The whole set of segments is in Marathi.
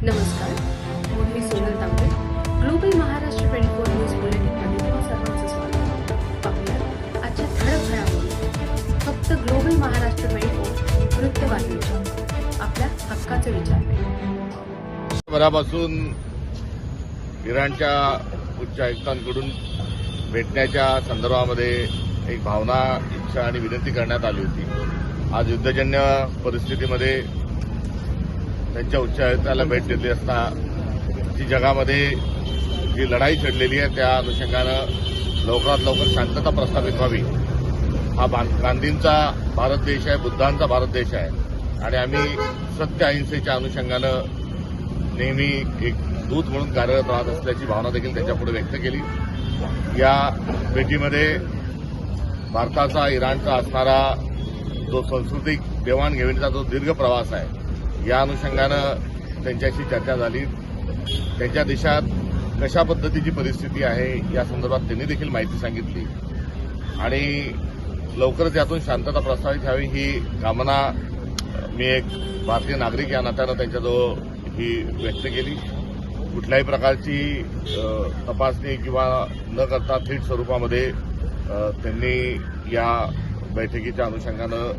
नमस्कार, मी सोनल तांबे. ग्लोबल महाराष्ट्र 24 न्यूज बुलेटिनमध्ये तुम्हा सर्वांचं स्वागत. पाहूया आजच्या ठळक घडामोडी. फक्त ग्लोबल महाराष्ट्र 24 वृत्तवाहिनीच्या आपल्या हक्काचे विचार. भरापासून इराणच्या उच्चायुक्तांकडून भेटण्याच्या संदर्भामध्ये एक भावना, इच्छा आणि विनंती करण्यात आली होती. आज युद्धजन्य परिस्थितीमध्ये त्यांच्या उच्चायुक्ताला भेट दिली असता जी जगामध्ये जी लढाई छेडलेली आहे त्या अनुषंगानं लवकरात लवकर शांतता प्रस्थापित व्हावी. हा गांधींचा भारत देश आहे, बुद्धांचा भारत देश आहे आणि आम्ही सत्य अहिंसेच्या अनुषंगानं नेहमी एक दूत म्हणून कार्यरत राहत असल्याची भावना देखील त्यांच्यापुढे व्यक्त केली. या भेटीमध्ये भारताचा इराणचा असणारा जो सांस्कृतिक देवाणघेवाणीचा जो दीर्घ प्रवास आहे या अनुषंगानं त्यांच्याशी चर्चा झाली. त्यांच्या देशात कशा पद्धतीची परिस्थिती आहे या संदर्भात त्यांनी देखील माहिती सांगितली आणि लवकरच यातून शांतता प्रस्थापित व्हावी ही कामना मी एक भारतीय नागरिक या नात्यानं त्यांच्याजवळ ही व्यक्त केली. कुठल्याही प्रकारची तपासणी किंवा न करता थेट स्वरूपामध्ये त्यांनी या बैठकीच्या अनुषंगानं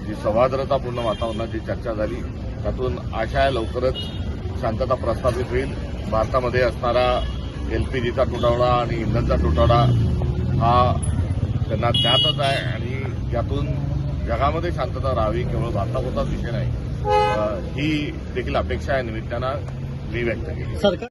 जी सौहार्दतापूर्ण वातावरणाची चर्चा झाली त्यातून आशा आहे लवकरच शांतता प्रस्थापित होईल. भारतामध्ये असणारा एलपीजीचा तुटवडा आणि इंधनचा तुटवडा हा त्यांना ज्ञातच आहे आणि यातून जगामध्ये शांतता राहावी, केवळ भारतापुरताच विषय नाही ही देखील अपेक्षा या निमित्तानं मी व्यक्त केली.